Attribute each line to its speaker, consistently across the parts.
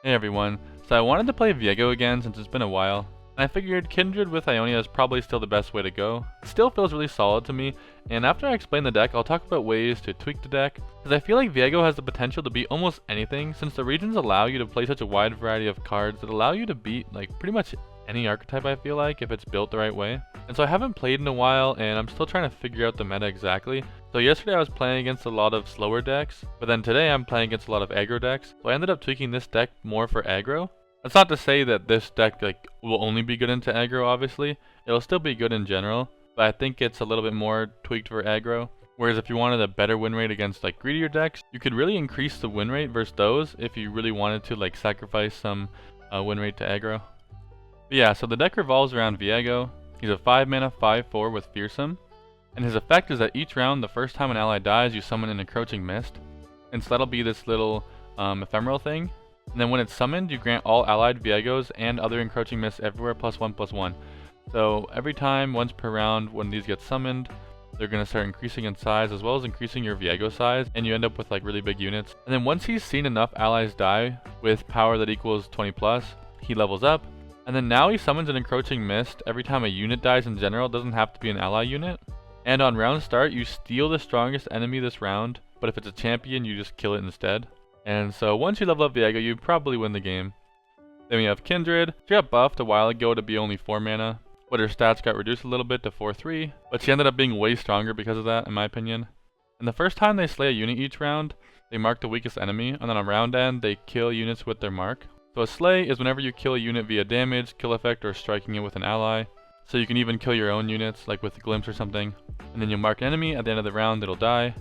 Speaker 1: Hey everyone, so I wanted to play Viego again since it's been a while, and I figured Kindred with Ionia is probably still the best way to go. It still feels really solid to me, and after I explain the deck, I'll talk about ways to tweak the deck, because I feel like Viego has the potential to beat almost anything, since the regions allow you to play such a wide variety of cards that allow you to beat like pretty much any archetype, I feel like, if it's built the right way. And so I haven't played in a while, and I'm still trying to figure out the meta exactly. So yesterday I was playing against a lot of slower decks, but then today I'm playing against a lot of aggro decks. So I ended up tweaking this deck more for aggro. That's not to say that this deck will only be good into aggro, obviously. It'll still be good in general, but I think it's a little bit more tweaked for aggro. Whereas if you wanted a better win rate against like greedier decks, you could really increase the win rate versus those if you really wanted to like sacrifice some win rate to aggro. But yeah, so the deck revolves around Viego. He's a 5 mana 5/4 with Fearsome. And his effect is that each round, the first time an ally dies, you summon an Encroaching Mist. And so that'll be this little ephemeral thing. And then when it's summoned, you grant all allied Viegos and other Encroaching Mists everywhere +1/+1. So every time, once per round, when these get summoned, they're going to start increasing in size as well as increasing your Viego size. And you end up with like really big units. And then once he's seen enough allies die with power that equals 20+, he levels up. And then now he summons an Encroaching Mist every time a unit dies in general. It doesn't have to be an ally unit. And on round start, you steal the strongest enemy this round, but if it's a champion, you just kill it instead. And so once you level up Viego, you probably win the game. Then we have Kindred. She got buffed a while ago to be only 4 mana, but her stats got reduced a little bit to 4/3, but she ended up being way stronger because of that, in my opinion. And the first time they slay a unit each round, they mark the weakest enemy, and then on round end, they kill units with their mark. So a slay is whenever you kill a unit via damage, kill effect, or striking it with an ally. So you can even kill your own units, like with Glimpse or something. And then you mark an enemy, at the end of the round it'll die.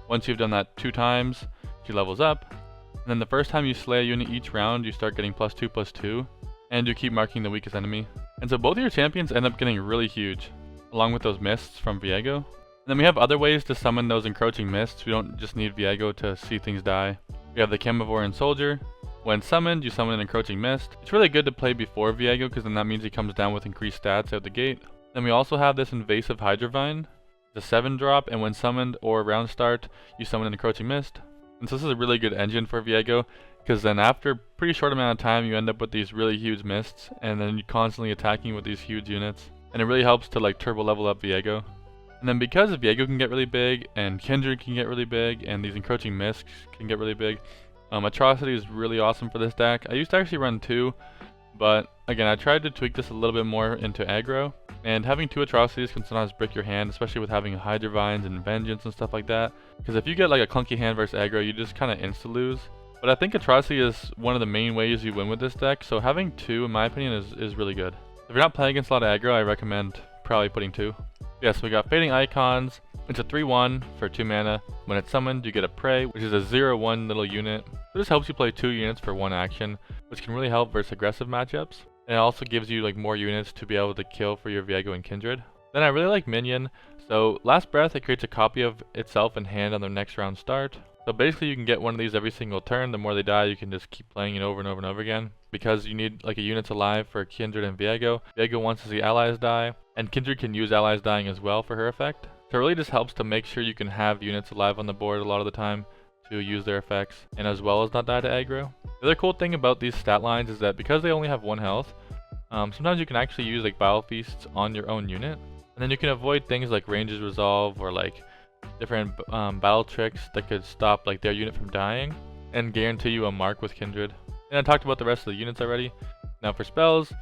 Speaker 1: Once you've done that 2 times, she levels up. And then the first time you slay a unit each round, you start getting +2/+2. And you keep marking the weakest enemy. And so both of your champions end up getting really huge, along with those mists from Viego. And then we have other ways to summon those Encroaching Mists. We don't just need Viego to see things die. We have the Chemovoran Soldier. When summoned, you summon an Encroaching Mist. It's really good to play before Viego because then that means he comes down with increased stats out the gate. Then we also have this Invasive Hydrovine. It's a 7-drop, and when summoned or round start, you summon an Encroaching Mist. And so this is a really good engine for Viego because then after a pretty short amount of time, you end up with these really huge mists, and then you're constantly attacking with these huge units. And it really helps to like turbo level up Viego. And then because Viego can get really big, and Kindred can get really big, and these Encroaching Mists can get really big, Atrocity is really awesome for this deck. I used to actually run 2, but again, I tried to tweak this a little bit more into aggro. And having 2 Atrocities can sometimes break your hand, especially with having Hydrovines and Vengeance and stuff like that. Because if you get like a clunky hand versus aggro, you just kind of insta-lose. But I think Atrocity is one of the main ways you win with this deck, so having 2, in my opinion, is really good. If you're not playing against a lot of aggro, I recommend probably putting 2. Yeah, so we got Fading Icons. It's a 3/1 for 2 mana. When it's summoned, you get a Prey, which is a 0/1 little unit. So this helps you play 2 units for 1 action, which can really help versus aggressive matchups. And it also gives you like more units to be able to kill for your Viego and Kindred. Then I really like Minion. So Last Breath, it creates a copy of itself in hand on their next round start. So basically you can get one of these every single turn. The more they die, you can just keep playing it over and over and over again. Because you need like a units alive for Kindred and Viego. Viego wants to see allies die, and Kindred can use allies dying as well for her effect. So it really just helps to make sure you can have units alive on the board a lot of the time to use their effects, and as well as not die to aggro. The other cool thing about these stat lines is that because they only have 1 health, sometimes you can actually use like Vile Feasts on your own unit. And then you can avoid things like Range's Resolve or like different battle tricks that could stop like their unit from dying and guarantee you a mark with Kindred. And I talked about the rest of the units already. Now for spells,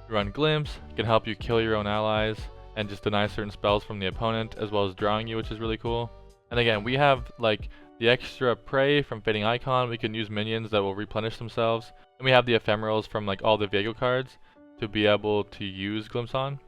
Speaker 1: you run Glimpse. It can help you kill your own allies and just deny certain spells from the opponent, as well as drawing you, which is really cool. And again, we have like the extra Prey from Fading Icon. We can use minions that will replenish themselves. And we have the ephemerals from like all the Viego cards to be able to use Glimpse on.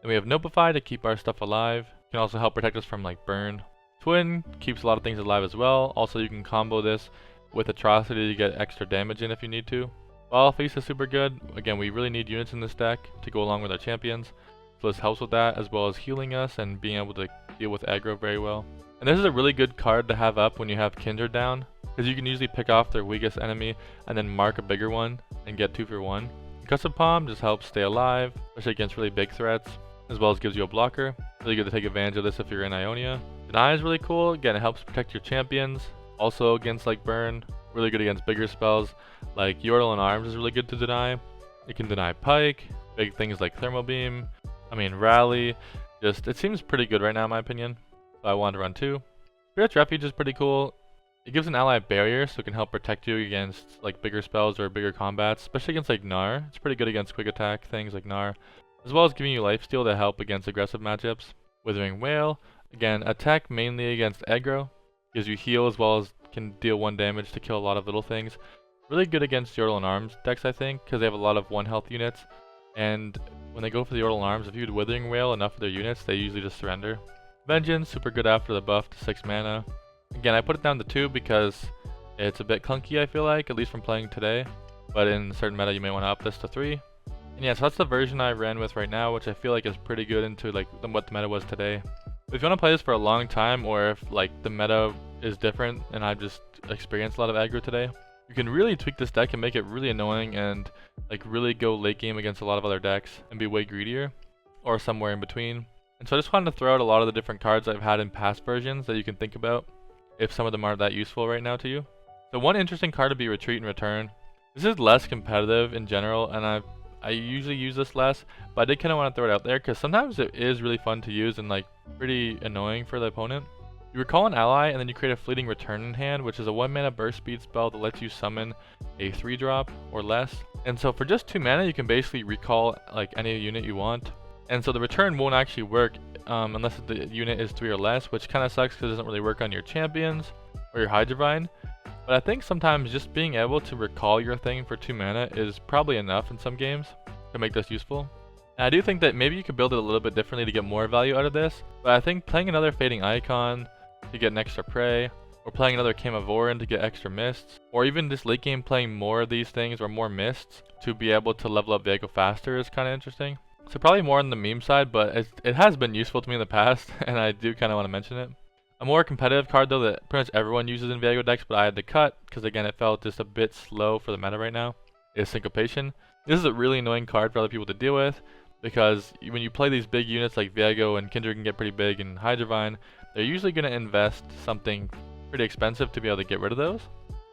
Speaker 1: And we have Notify to keep our stuff alive. It can also help protect us from like burn. Twin keeps a lot of things alive as well. Also, you can combo this with Atrocity to get extra damage in if you need to. Vile Feast is super good. Again, we really need units in this deck to go along with our champions. So this helps with that, as well as healing us and being able to deal with aggro very well. And this is a really good card to have up when you have Kindred down, because you can usually pick off their weakest enemy and then mark a bigger one and get 2 for 1. Custom Palm just helps stay alive, especially against really big threats, as well as gives you a blocker. Really good to take advantage of this if you're in Ionia. Deny is really cool. Again, it helps protect your champions. Also against like burn. really good against bigger spells, like Yordle and Arms is really good to deny. It can deny Pike, big things like Thermal Beam, Rally. Just, it seems pretty good right now in my opinion, so I wanted to run 2. Spirit's Refuge is pretty cool. It gives an ally a barrier, so it can help protect you against like bigger spells or bigger combats, especially against like Gnar. It's pretty good against quick attack things like Gnar, as well as giving you lifesteal to help against aggressive matchups. Withering Wail, again, attack mainly against aggro, gives you heal as well as can deal 1 damage to kill a lot of little things. Really good against Yordle and Arms decks, I think, because they have a lot of 1 health units, and when they go for the Yordle and Arms, if you Withering Wail enough of their units, they usually just surrender. Vengeance, super good after the buff to 6 mana. Again, I put it down to 2 because it's a bit clunky, I feel like, at least from playing today. But in certain meta, you may want to up this to 3. And yeah, so that's the version I ran with right now, which I feel like is pretty good into like what the meta was today. But if you want to play this for a long time, or if like the meta is different and I've just experienced a lot of aggro today, you can really tweak this deck and make it really annoying and like really go late game against a lot of other decks and be way greedier, or somewhere in between. And so I just wanted to throw out a lot of the different cards I've had in past versions that you can think about, if some of them aren't that useful right now to you. So one interesting card would be Retreat and Return. This is less competitive in general, and I usually use this less, but I did kind of want to throw it out there because sometimes it is really fun to use and like pretty annoying for the opponent. You recall an ally and then you create a fleeting return in hand, which is a 1 mana burst speed spell that lets you summon a 3-drop or less. And so for just 2 mana you can basically recall like any unit you want. And so the return won't actually work unless the unit is 3 or less, which kind of sucks because it doesn't really work on your champions or your Hydrovine. But I think sometimes just being able to recall your thing for 2 mana is probably enough in some games to make this useful. And I do think that maybe you could build it a little bit differently to get more value out of this, but I think playing another Fading Icon to get an extra prey, or playing another Camavorin to get extra mists, or even just late game playing more of these things or more mists to be able to level up Viego faster is kind of interesting. So probably more on the meme side, but it has been useful to me in the past, and I do kind of want to mention it. A more competitive card though that pretty much everyone uses in Viego decks, but I had to cut because again it felt just a bit slow for the meta right now, is Syncopation. This is a really annoying card for other people to deal with, because when you play these big units like Viego and Kindred can get pretty big, and Hydrovine, they're usually going to invest something pretty expensive to be able to get rid of those.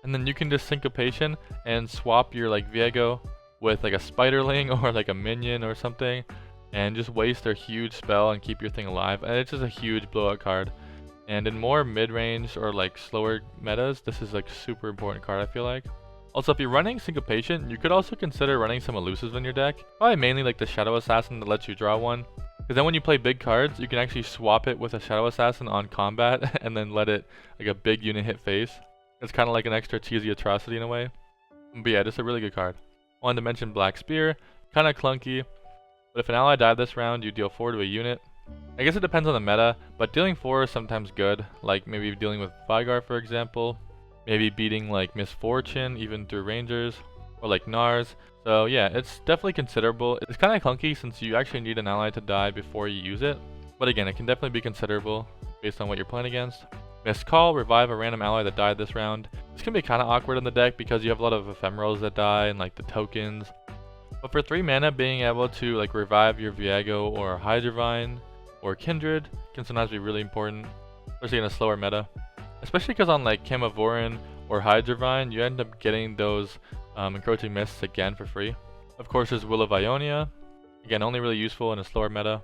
Speaker 1: And then you can just Syncopation and swap your like Viego with like a Spiderling or like a minion or something, and just waste their huge spell and keep your thing alive. And it's just a huge blowout card. And in more mid-range or like slower metas, this is like super important card, I feel like. Also, if you're running Syncopation, you could also consider running some elusives in your deck. Probably mainly like the Shadow Assassin that lets you draw one. Because then when you play big cards, you can actually swap it with a Shadow Assassin on combat and then let it, like a big unit hit face. It's kind of like an extra cheesy atrocity in a way. But yeah, just a really good card. Wanted to mention Black Spear, kind of clunky, but if an ally died this round, you deal 4 to a unit. I guess it depends on the meta, but dealing 4 is sometimes good, like maybe dealing with Vigar for example, maybe beating like Misfortune even through Rangers, or like Nars. So yeah, it's definitely considerable. It's kind of clunky since you actually need an ally to die before you use it, but again, it can definitely be considerable based on what you're playing against. Missed Call, revive a random ally that died this round. This can be kind of awkward in the deck because you have a lot of ephemerals that die and like the tokens. But for 3 mana, being able to like revive your Viego or Hydrovine or Kindred can sometimes be really important, especially in a slower meta. Especially because on like Camavorin or Hydrovine, you end up getting those encroaching mists again for free. Of course, there's Will of Ionia, again only really useful in a slower meta.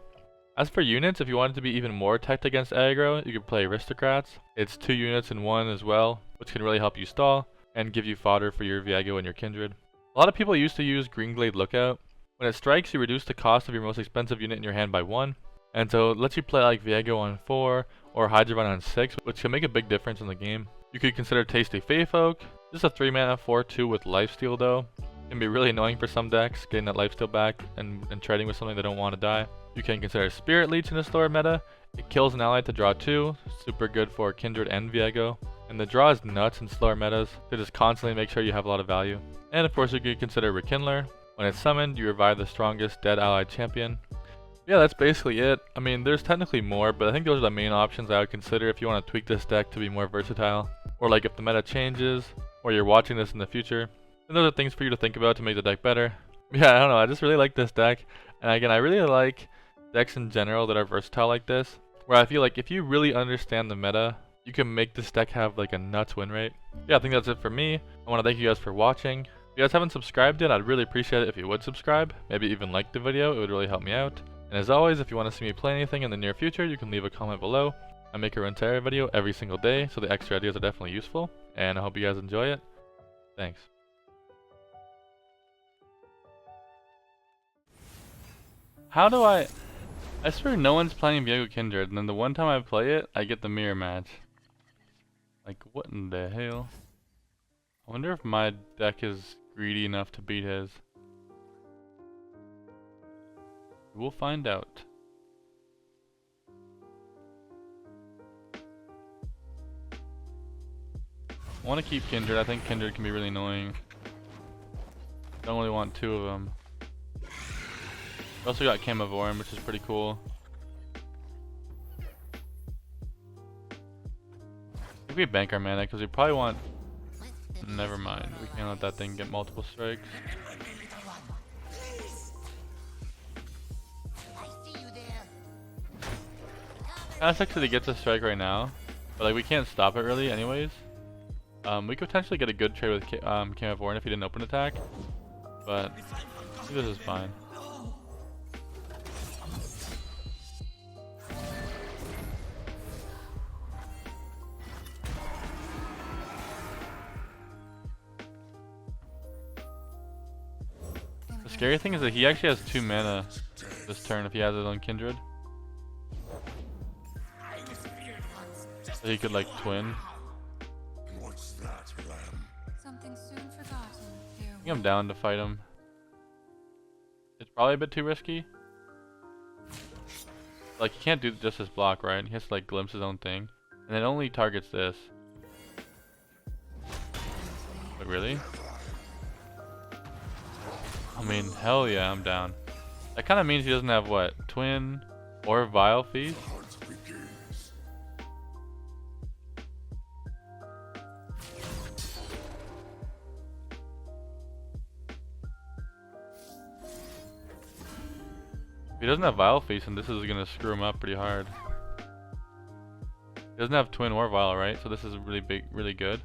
Speaker 1: As for units, if you wanted to be even more teched against aggro, you could play Aristocrats. It's 2 units in 1 as well, which can really help you stall and give you fodder for your Viego and your Kindred. A lot of people used to use Greenglade Lookout. When it strikes, you reduce the cost of your most expensive unit in your hand by 1. And so it lets you play like Viego on 4 or Hydrovine on 6, which can make a big difference in the game. You could consider Tasty Feyfolk. This is a 3 mana 4/2 with lifesteal though. It can be really annoying for some decks, getting that lifesteal back and trading with something they don't want to die. You can consider Spirit Leech in a slower meta. It kills an ally to draw 2, super good for Kindred and Viego. And the draw is nuts in slower metas to just constantly make sure you have a lot of value. And of course you could consider Rekindler. When it's summoned, you revive the strongest dead allied champion. Yeah, that's basically it. I mean, there's technically more, but I think those are the main options I would consider if you want to tweak this deck to be more versatile. Or like if the meta changes, or you're watching this in the future. And those are things for you to think about to make the deck better. Yeah, I don't know, I just really like this deck. And again, I really like decks in general that are versatile like this, where I feel like if you really understand the meta you can make this deck have like a nuts win rate. Yeah, I think that's it for me. I want to thank you guys for watching. If you guys haven't subscribed yet, I'd really appreciate it if you would subscribe. Maybe even like the video, it would really help me out. And as always, if you want to see me play anything in the near future, you can leave a comment below. I make a Runeterra video every single day, so the extra ideas are definitely useful. And I hope you guys enjoy it. Thanks. How do I swear no one's playing Viego Kindred, and then the one time I play it, I get the mirror match. Like, what in the hell? I wonder if my deck is greedy enough to beat his. We'll find out. I want to keep Kindred. I think Kindred can be really annoying. Don't really want two of them. We also got Camavorian, which is pretty cool. I think we bank our mana because we probably want. Never mind. We can't let that thing get multiple strikes. Kinda sucks that he gets a strike right now, but like we can't stop it really anyways. We could potentially get a good trade with Camavorian if he didn't open attack, but I think this is fine. The scary thing is that he actually has 2 mana this turn if he has his own Kindred. So he could like twin. I think I'm down to fight him. It's probably a bit too risky. Like, he can't do just his block, right? He has to like glimpse his own thing. And it only targets this. But really? I mean, hell yeah, I'm down. That kind of means he doesn't have what? Twin or Vile Fizz? If he doesn't have Vile Fizz, and this is gonna screw him up pretty hard. He doesn't have Twin or Vile, right? So this is really big, really good.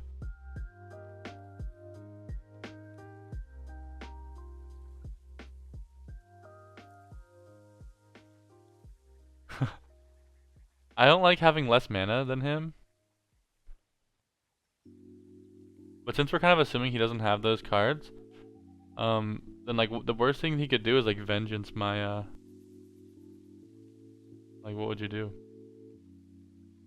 Speaker 1: I don't like having less mana than him. But since we're kind of assuming he doesn't have those cards, then like the worst thing he could do is like vengeance my like what would you do?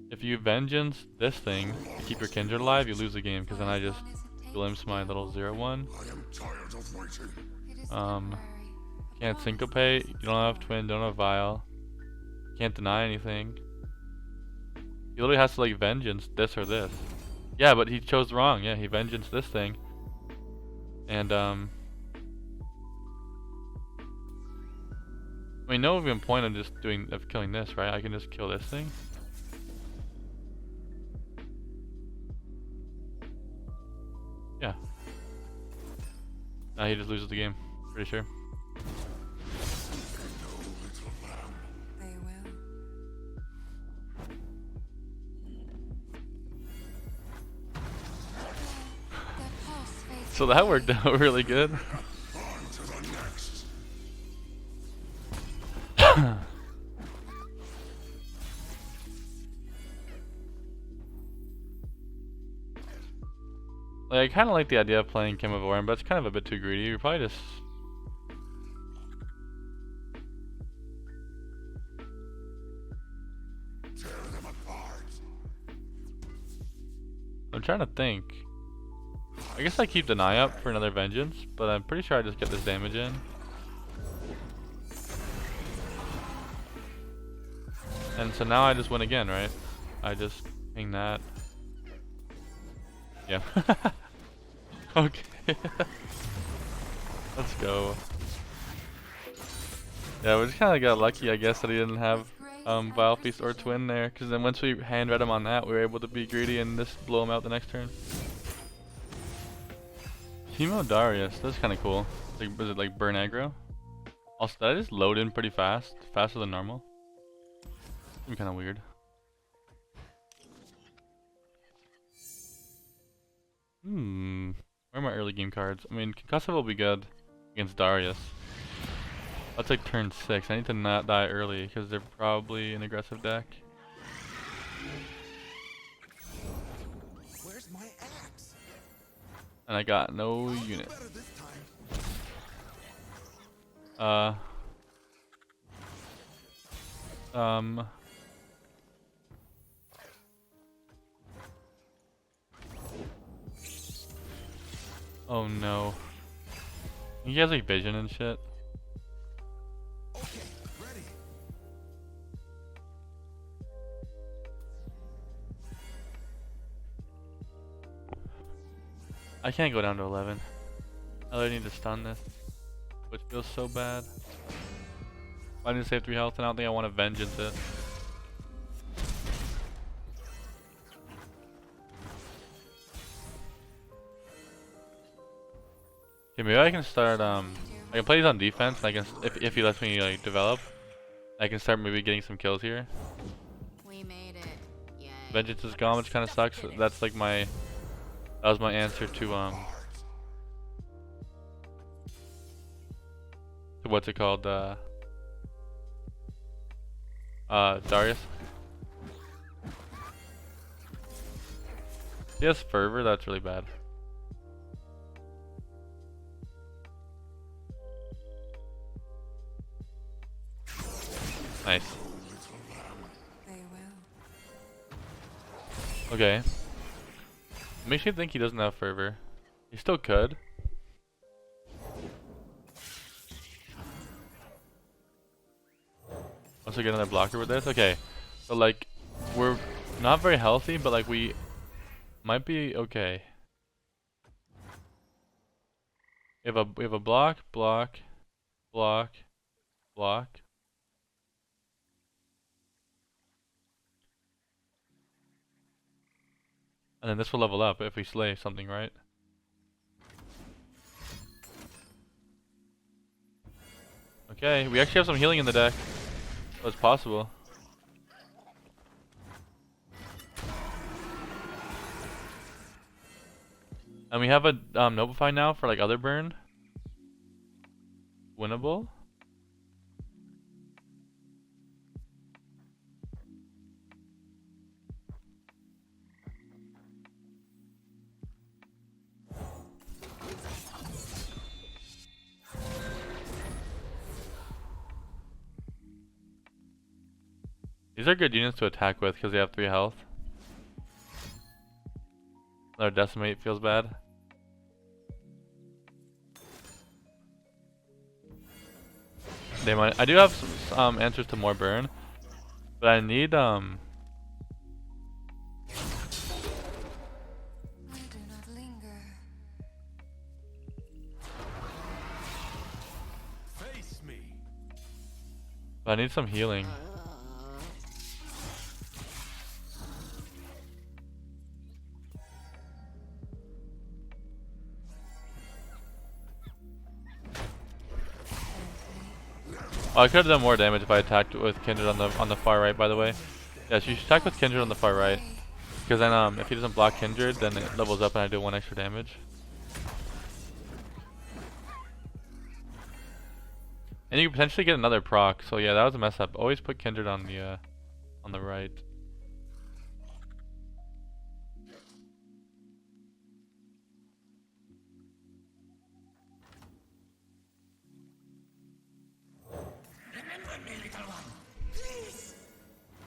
Speaker 1: If you vengeance this thing to keep your Kindred alive, you lose the game because then I just glimpse my little 0/1. Can't syncopate, you don't have Twin, don't have Vile. Can't deny anything. He literally has to like vengeance this or this. Yeah, but he chose wrong. Yeah, he vengeance this thing. And I mean, no even point on just killing this, right? I can just kill this thing. Yeah. Now he just loses the game. Pretty sure. So that worked out really good. Like, I kind of like the idea of playing Camavorian, but it's kind of a bit too greedy. You're probably just... I'm trying to think. I guess I keep Deny up for another Vengeance, but I'm pretty sure I just get this damage in. And so now I just win again, right? I just ping that. Yeah. Okay. Let's go. Yeah, we just kind of got lucky, I guess, that he didn't have Vile Feast or Twin there, because then once we hand read him on that, we were able to be greedy and just blow him out the next turn. Teemo Darius, that's kind of cool. Like, was it like burn aggro? Also, did I just load in pretty fast? Faster than normal? Seems kind of weird. Where are my early game cards? I mean, Concussive will be good against Darius. I'll take turn 6. I need to not die early because they're probably an aggressive deck.
Speaker 2: Where's my axe?
Speaker 1: And I got no unit. Oh no. He has like vision and shit.
Speaker 2: Okay, ready.
Speaker 1: I can't go down to 11. I really need to stun this, which feels so bad. I need to save 3 health and I don't think I want to vengeance it. Okay, maybe I can start, I can play these on defense, and I can, if he lets me, like, develop, I can start maybe getting some kills here.
Speaker 3: We made it. Yay.
Speaker 1: Vengeance is gone, which kind of sucks. That's like that was my answer to what's it called, Darius. He has fervor, that's really bad. Nice.
Speaker 3: They will.
Speaker 1: Okay. Makes me think he doesn't have fervor. He still could. Also get another blocker with this. Okay. So like we're not very healthy, but like we might be okay. We have a block, block, block, block. And then this will level up if we slay something, right? Okay, we actually have some healing in the deck. That's possible. And we have a Notify now for like other burn. Winnable. These are good units to attack with because they have 3 health. Another Decimate feels bad. They might. I do have some answers to more burn, but I need
Speaker 3: I do not linger.
Speaker 2: Face me.
Speaker 1: But I need some healing. Oh, I could have done more damage if I attacked with Kindred on the far right. By the way, yes, you should attack with Kindred on the far right, because then if he doesn't block Kindred, then it levels up and I do 1 extra damage. And you can potentially get another proc. So yeah, that was a mess up. Always put Kindred on the right.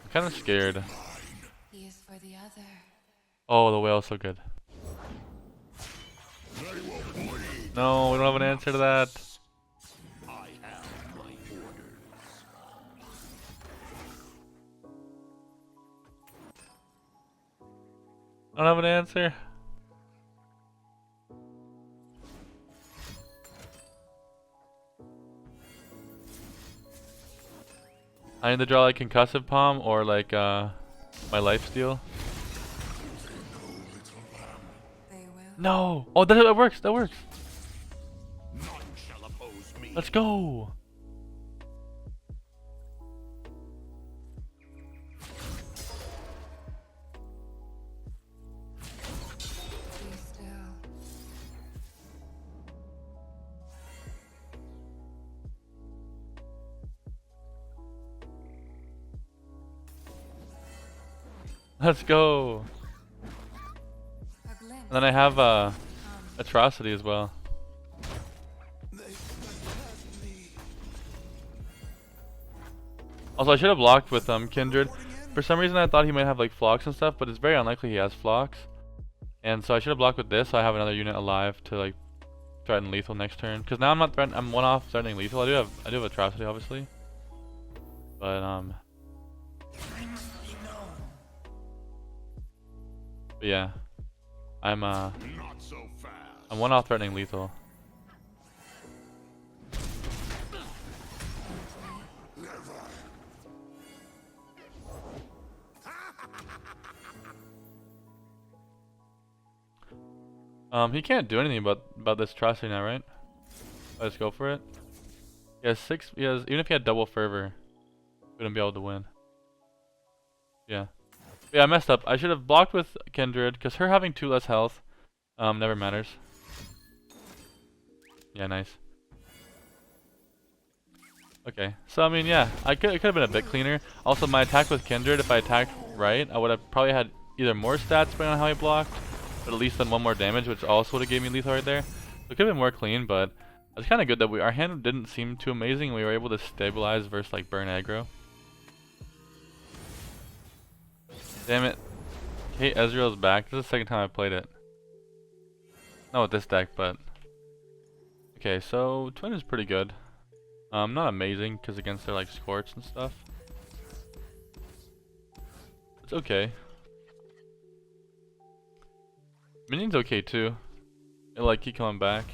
Speaker 1: I'm kind of scared.
Speaker 3: He is for the other.
Speaker 1: Oh, the whale's so good. No, we don't have an answer to that.
Speaker 2: I have my orders.
Speaker 1: I don't have an answer. I need to draw like Concussive Palm or like my Lifesteal.
Speaker 3: They will.
Speaker 1: No! Oh, that works! That works!
Speaker 2: None shall oppose me.
Speaker 1: Let's go!
Speaker 3: Be still.
Speaker 1: Let's go.
Speaker 3: A glimpse.
Speaker 1: And then I have Atrocity as well. Also, I should have blocked with Kindred. For some reason, I thought he might have like Phlox and stuff, but it's very unlikely he has Phlox. And so I should have blocked with this, so I have another unit alive to like threaten lethal next turn. Because now I'm not threatening. I'm one off threatening lethal. I do have Atrocity, obviously. But yeah, I'm
Speaker 2: Not so fast.
Speaker 1: I'm one off threatening lethal. He can't do anything about this Atrocity now, right? Let's go for it. He has 6. He has, even if he had double fervor, he wouldn't be able to win. Yeah. Yeah, I messed up. I should have blocked with Kindred, because her having 2 less health never matters. Yeah, nice. Okay, so I mean, yeah, it could have been a bit cleaner. Also, my attack with Kindred, if I attacked right, I would have probably had either more stats depending on how he blocked, but at least then 1 more damage, which also would have gave me lethal right there. So it could have been more clean, but it's kind of good that our hand didn't seem too amazing, and we were able to stabilize versus like burn aggro. Damn it. Hey, Ezreal's back. This is the second time I've played it. Not with this deck, but... Okay, so Twin is pretty good. Not amazing, because against their like Scorch and stuff. It's okay. Minion's okay too. They like keep coming back.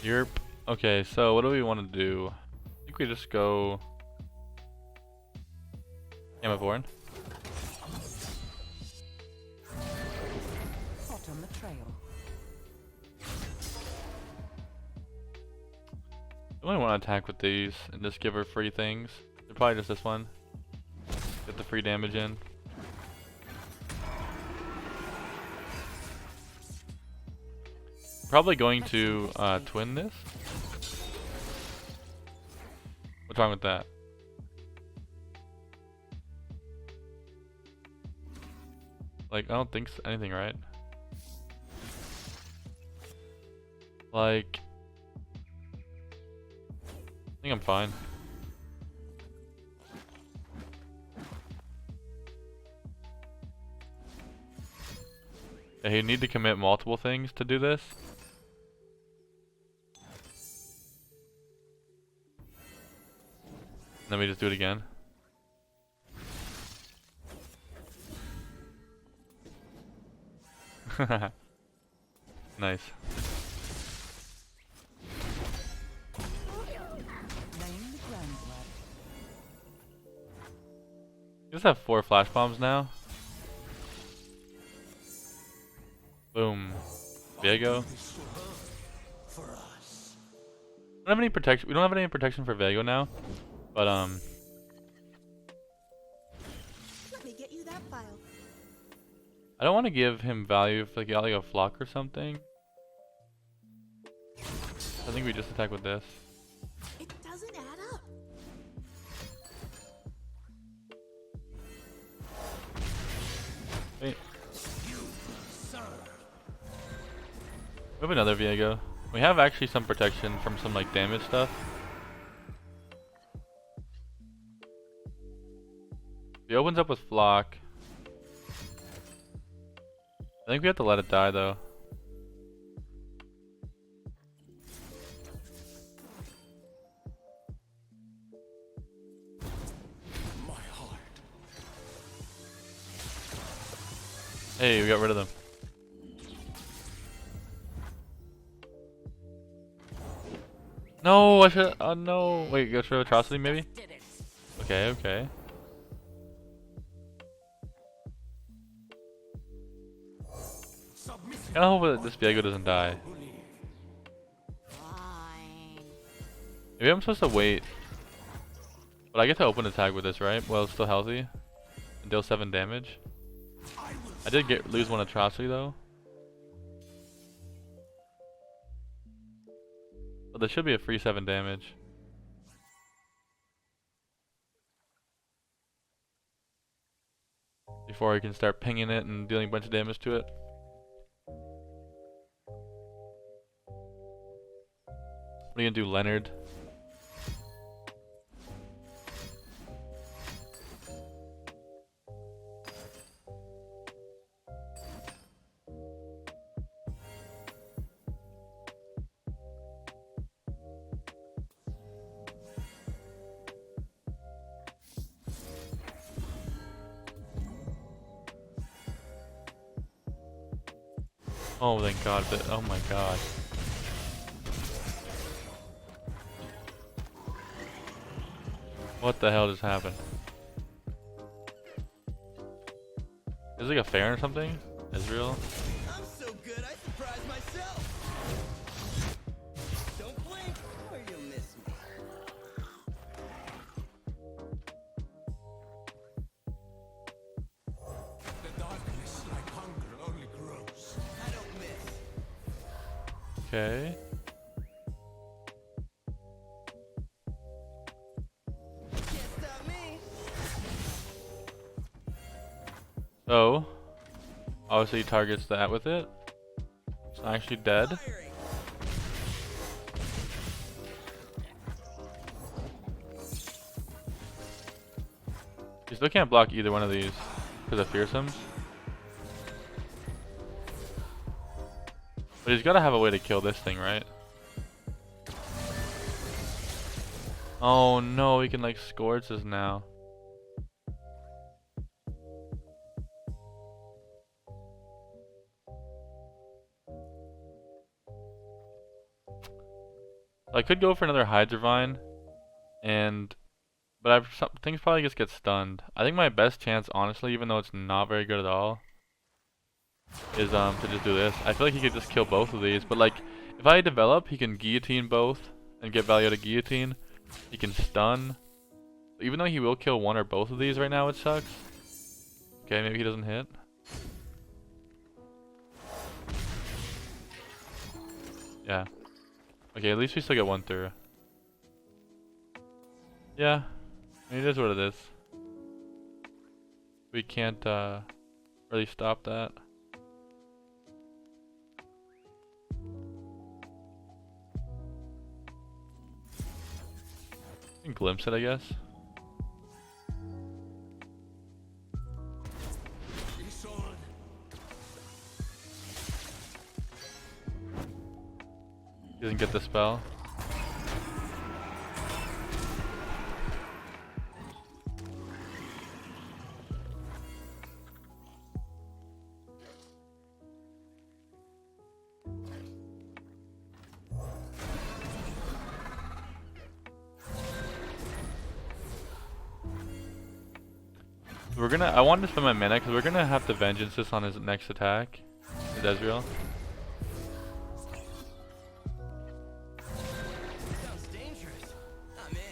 Speaker 1: Yerp. Okay, so what do we want to do? I think we just go Amavorn.
Speaker 4: Hot on the trail.
Speaker 1: I only want to attack with these and just give her free things. They're probably just this one. Get the free damage in. Probably going to twin this. What's wrong with that? Like, I don't think anything, right? Like, I think I'm fine. Yeah, you need to commit multiple things to do this. Let me just do it again. Nice. You just have 4 flash bombs now. Boom. Viego. We don't have any protection. We don't have any protection for Viego now. But
Speaker 4: Let me get you that file.
Speaker 1: I don't want to give him value if like, got like a flock or something. I think we just attack with this.
Speaker 4: It doesn't add up.
Speaker 1: Wait. We have another Viego. We have actually some protection from some like damage stuff. He opens up with Flock. I think we have to let it die though.
Speaker 2: My heart.
Speaker 1: Hey, we got rid of them. No, I should. Oh no! Wait, go for Atrocity maybe. Okay, okay. I hope that this Viego doesn't die.
Speaker 4: Fine.
Speaker 1: Maybe I'm supposed to wait. But I get to open attack with this, right? Well, it's still healthy. And deal 7 damage. I did lose one atrocity though. But there should be a free 7 damage. Before he can start pinging it and dealing a bunch of damage to it. What are you gonna do, Leonard? Oh, thank God, but oh my God. What the hell just happened? Is it like a fair or something? Ezreal?
Speaker 5: I'm so good, I surprised myself. Don't blink, or you'll miss me.
Speaker 2: The darkness, like hunger, only grows.
Speaker 5: I don't miss.
Speaker 1: Okay.
Speaker 5: Can't stop me.
Speaker 1: So, obviously he targets that with it. It's not actually dead.
Speaker 5: Firing.
Speaker 1: You still can't block either one of these because of fearsomes. But he's gotta have a way to kill this thing, right? Oh no, he can like scourge this now. I could go for another Hydrovine, but things probably just get stunned. I think my best chance, honestly, even though it's not very good at all, is to just do this. I feel like he could just kill both of these, but like if I develop, he can guillotine both and get value out of guillotine. He can stun. Even though he will kill one or both of these right now, it sucks. Okay, maybe he doesn't hit. Yeah. Okay, at least we still get one through. Yeah, I mean, it is what it is. We can't really stop that. You can glimpse it, I guess.
Speaker 2: It's on.
Speaker 1: He doesn't get the spell. I wanted to spend my mana because we're gonna have to vengeance this on his next attack. With Ezreal.
Speaker 5: Sounds dangerous. I'm in.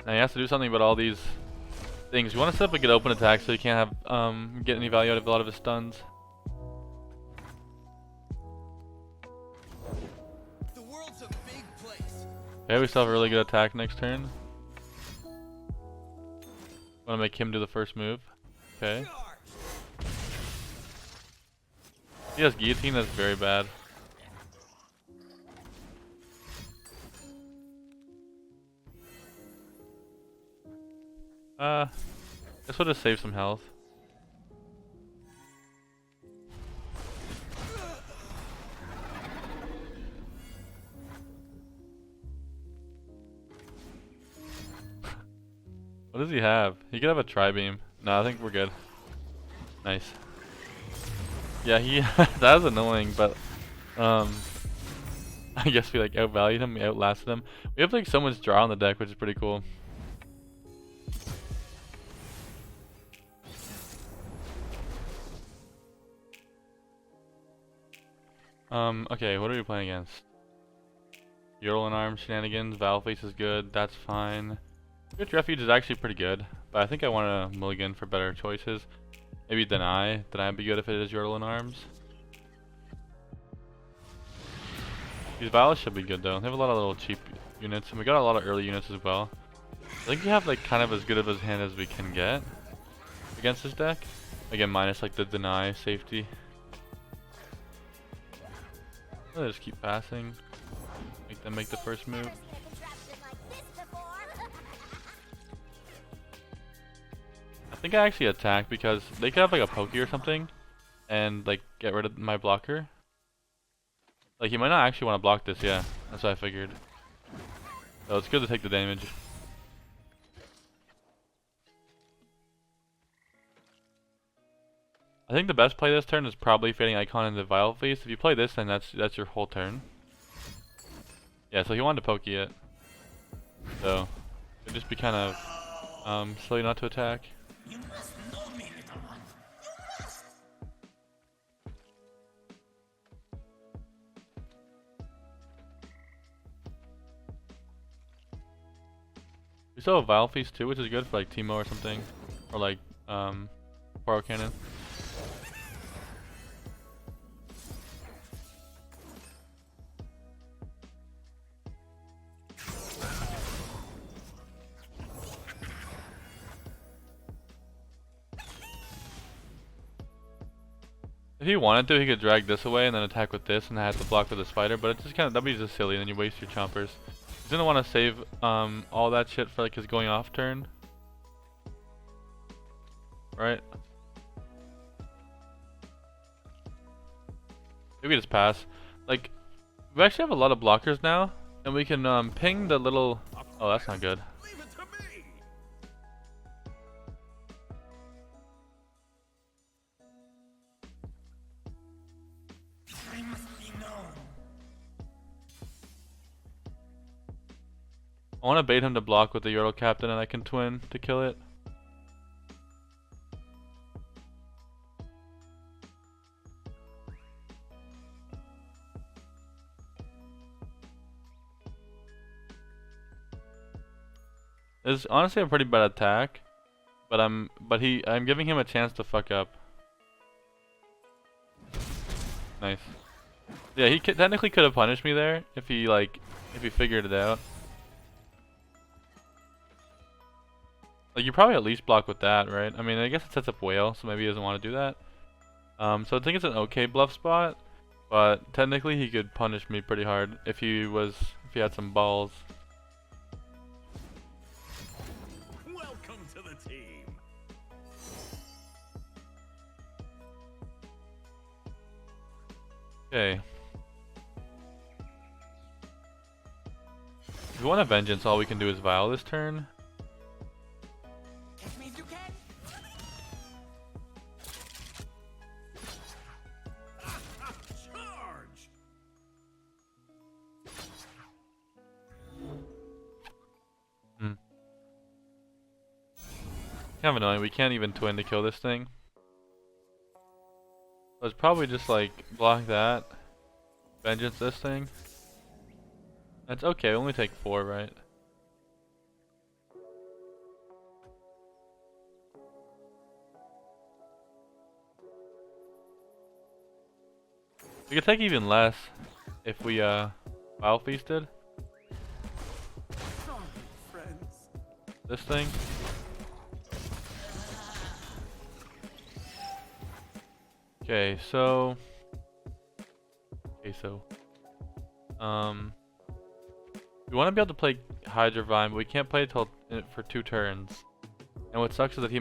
Speaker 1: Now he has to do something about all these things. You want to set up a good open attack so you can't have get any value out of a lot of his stuns.
Speaker 5: The world's a big place.
Speaker 1: Okay, we still have a really good attack next turn. Want to make him do the first move. Okay.
Speaker 5: Charge.
Speaker 1: He has guillotine, that's very bad. This will just save some health. What does he have? He could have a tri-beam. No, I think we're good. Nice. Yeah, that was annoying, but I guess we like outvalued him, we outlasted him. We have like so much draw on the deck, which is pretty cool. Okay, what are we playing against? Earl and Arm shenanigans, Valface is good, that's fine. Good Refuge is actually pretty good, but I think I want to mulligan for better choices. Maybe Deny would be good if it is Yordle and Arms. These Vials should be good though. They have a lot of little cheap units, and we got a lot of early units as well. I think we have like kind of as good of a hand as we can get against this deck. Again, minus like the Deny safety. I'll just keep passing. Make them make the first move. I think I actually attack because they could have like a Pokey or something and like get rid of my blocker. Like he might not actually want to block this, yeah. That's what I figured. So it's good to take the damage. I think the best play this turn is probably Fading Icon into Vile Face. If you play this, then that's your whole turn. Yeah, so he wanted to Pokey it. So it'd just be kind of silly not to attack.
Speaker 2: You must know me, little one. You must.
Speaker 1: We still have Vile Feast too, which is good for like Teemo or something. Or like Poro Cannon. If he wanted to, he could drag this away and then attack with this and have to block with the spider, but it's just kind of, that'd be just silly, and then you waste your chompers. He's gonna want to save all that shit for like his going off turn. Right? Maybe we just pass. Like, we actually have a lot of blockers now, and we can ping the little... Oh, that's not good.
Speaker 2: Leave it to me. I must be known.
Speaker 1: I want to bait him to block with the Yordle Captain, and I can twin to kill it. It's honestly a pretty bad attack, but I'm giving him a chance to fuck up. Nice. Yeah, he technically could have punished me there if he figured it out. Like you probably at least block with that, right? I mean, I guess it sets up Whale, so maybe he doesn't want to do that. So I think it's an okay bluff spot, but technically he could punish me pretty hard if he had some balls.
Speaker 2: Welcome to the team.
Speaker 1: Okay. If we want a Vengeance, all we can do is Vile this turn.
Speaker 5: Catch me if you can.
Speaker 2: Charge.
Speaker 1: Kind of annoying. We can't even twin to kill this thing. Let's probably just like block that. Vengeance this thing. That's okay. Only take 4, right? We could take even less if we Wild Feasted.
Speaker 2: Sorry, friends.
Speaker 1: This thing. Okay, so we want to be able to play Hydra Vine, but we can't play it for 2 turns. And what sucks is that he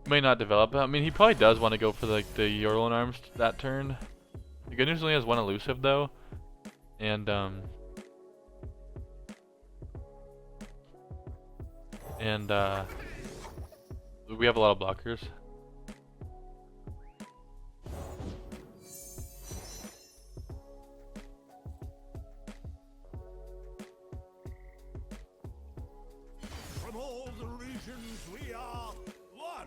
Speaker 1: may not develop it. I mean, he probably does want to go for like the Yordle and Arms that turn. The good news is he only has 1 elusive though, and we have a lot of blockers.
Speaker 2: From all the regions, we are one.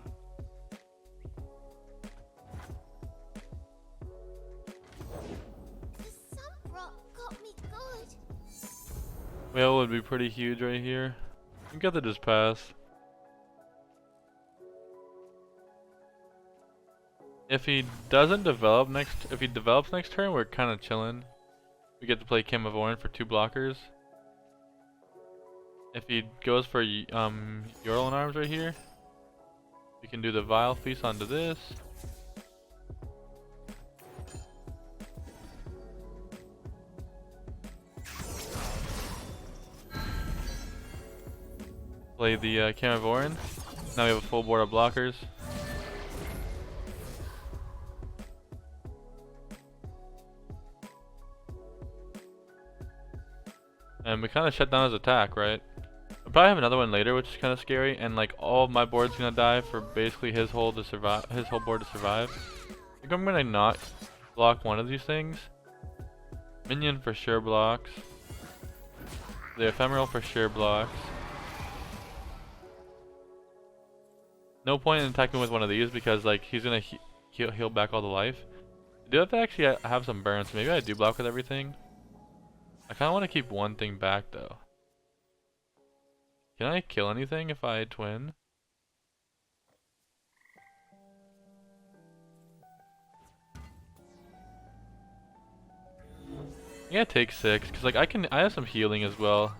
Speaker 1: Whale would be pretty huge right here. You got to just pass. If he doesn't develop if he develops next turn, we're kind of chilling. We get to play Camavorian for 2 blockers. If he goes for Yordle and Arms right here, we can do the Vile Feast onto this. Play the Camavorian. Now we have a full board of blockers. And we kind of shut down his attack, right? I'll probably have another one later, which is kind of scary, and like all of my board's gonna die for basically his whole board to survive. I think I'm gonna not block one of these things. Minion for sure blocks. The ephemeral for sure blocks. No point in attacking with one of these because like he's gonna heal back all the life. I do have to actually have some burn, so maybe I do block with everything. I kind of want to keep one thing back though. Can I kill anything if I twin? Yeah, take 6 because like I have some healing as well,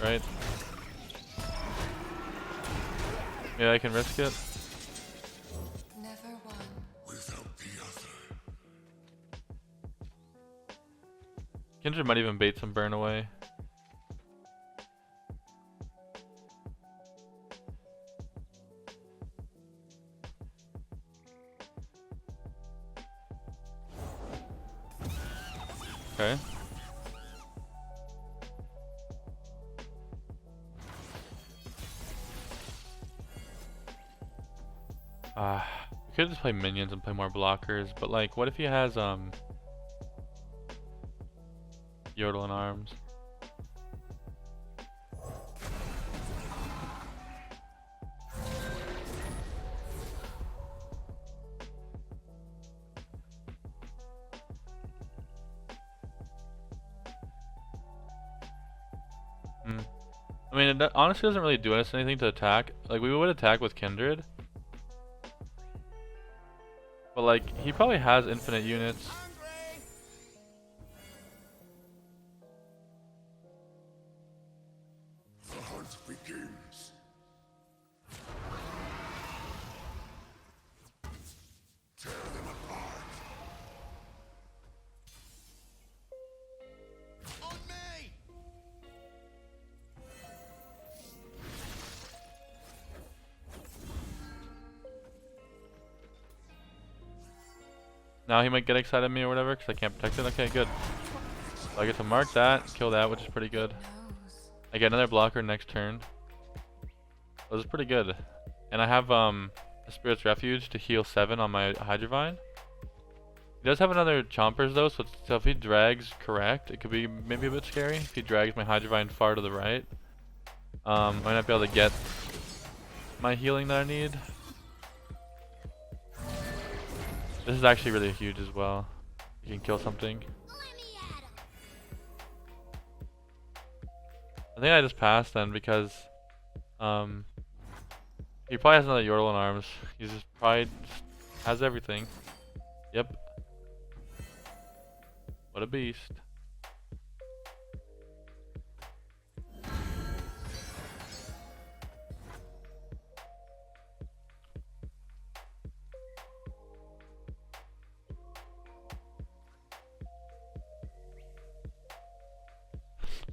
Speaker 1: right? Yeah, I can risk it.
Speaker 3: Never one.
Speaker 2: Without the other.
Speaker 1: Kindred might even bait some burn away. Okay. We could just play minions and play more blockers, but like, what if he has Yordle and Arms? I mean, it honestly doesn't really do us anything to attack. Like, we would attack with Kindred. But like, he probably has infinite units.
Speaker 2: The hunt begins. Tear them apart.
Speaker 5: On me!
Speaker 1: Now he might get excited at me or whatever because I can't protect it. Okay, good. So I get to mark that, kill that, which is pretty good. I get another blocker next turn. This is pretty good. And I have a Spirit's Refuge to heal 7 on my Hydrovine. He does have another Chompers though, so if he drags correct, it could be maybe a bit scary. If he drags my Hydrovine far to the right, I might not be able to get my healing that I need. This is actually really huge as well. You can kill something. I think I just passed then because he probably has another Yordle in Arms. He's just probably has everything. Yep. What a beast.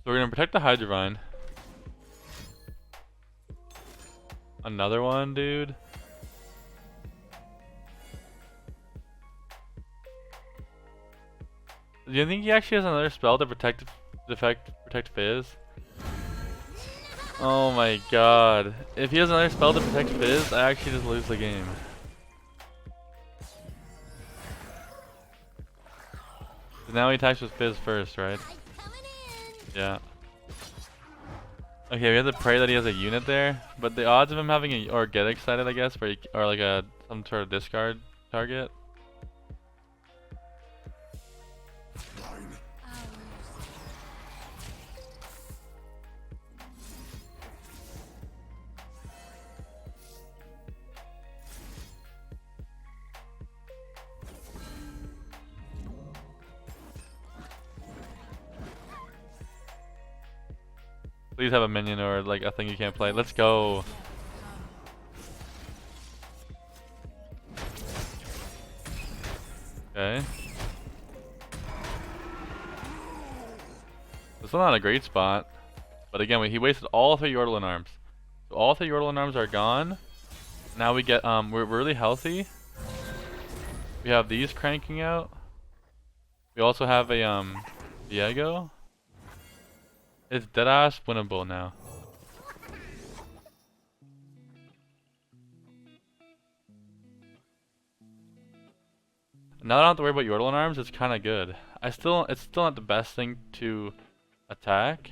Speaker 1: So we're gonna protect the Hydrovine. Another one, dude. Do you think he actually has another spell to protect Fizz? Oh my god. If he has another spell to protect Fizz, I actually just lose the game. So now he attacks with Fizz first, right? Yeah. Okay, we have to pray that he has a unit there, but the odds of him having a or get excited, I guess, or like some sort of discard target. Please have a minion or like a thing you can't play. Let's go. Okay. This is not a great spot. But again, he wasted all 3 Yordle arms. So all 3 Yordle arms are gone. Now we get, we're really healthy. We have these cranking out. We also have a, Viego. It's deadass winnable now. Now that I don't have to worry about Yordle arms, it's kind of good. It's still not the best thing to attack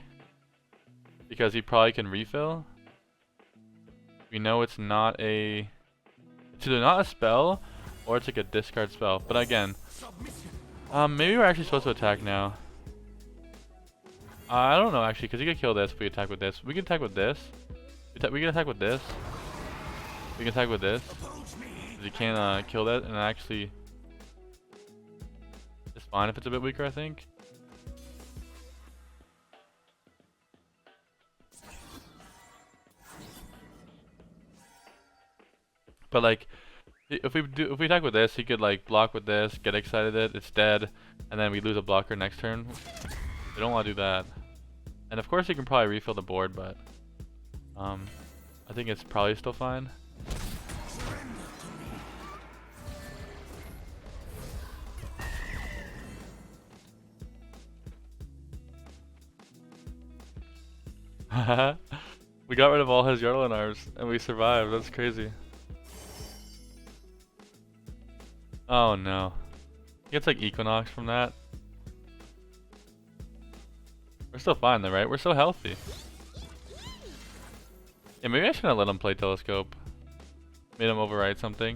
Speaker 1: because he probably can refill. We know it's not a, it's either not a spell or it's like a discard spell. But again, maybe we're actually supposed to attack now. I don't know actually, because he could kill this if we attack with this. We can attack with this. We can attack with this. We can attack with this. He can't kill that, and actually, it's fine if it's a bit weaker, I think. But like, if we attack with this, he could like block with this, get excited, it's dead, and then we lose a blocker next turn. We don't want to do that. And of course, he can probably refill the board, but I think it's probably still fine. We got rid of all his Yordle arms and we survived. That's crazy. Oh no. He gets like Equinox from that. We're still fine though, right? We're so healthy. Yeah, maybe I shouldn't have let him play Telescope. Made him override something.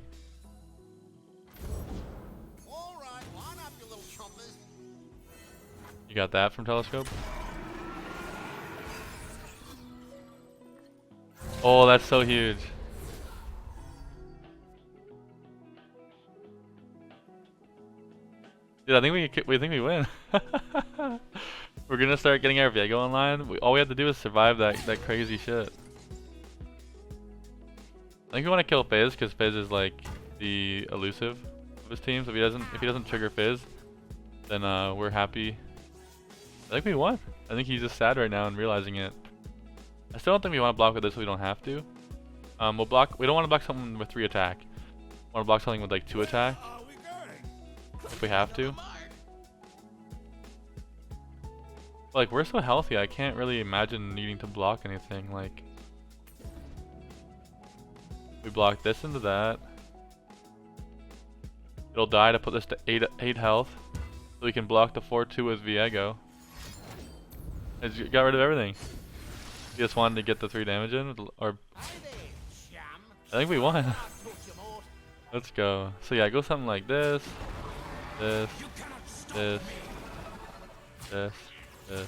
Speaker 2: Alright, line up, you little chompers.
Speaker 1: You got that from Telescope? Oh, that's so huge. Dude, I think we win. We're gonna start getting our Viego online. All we have to do is survive that crazy shit. I think we want to kill Fizz because Fizz is like the elusive of his team. So if he doesn't trigger Fizz, then we're happy. I think we won. I think he's just sad right now and realizing it. I still don't think we want to block with this, so we don't have to. We'll block. We don't want to block something with 3 attack. We want to block something with like 2 attack if we have to. But, like, we're so healthy, I can't really imagine needing to block anything. Like, we block this into that. It'll die to put this to 8 health, so we can block the 4-2 with Viego. I just got rid of everything. We just wanted to get the 3 damage in, or I think we won. Let's go. So yeah, go something like this, this, this, this, this.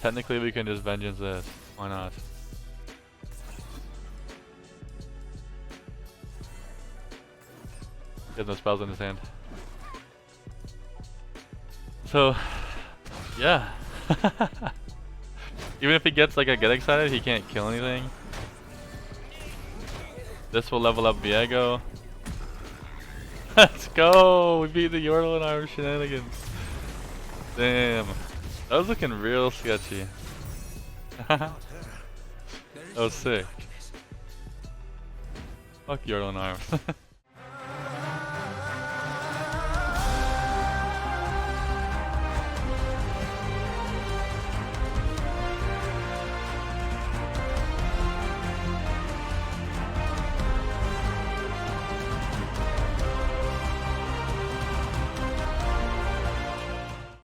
Speaker 1: Technically, we can just vengeance this. Why not? He has no spells in his hand. So, yeah. Even if he gets like a get excited, he can't kill anything. This will level up Viego. Let's go! We beat the Yordle in our shenanigans. Damn. That was looking real sketchy. That was sick. Fuck Yordle in arms.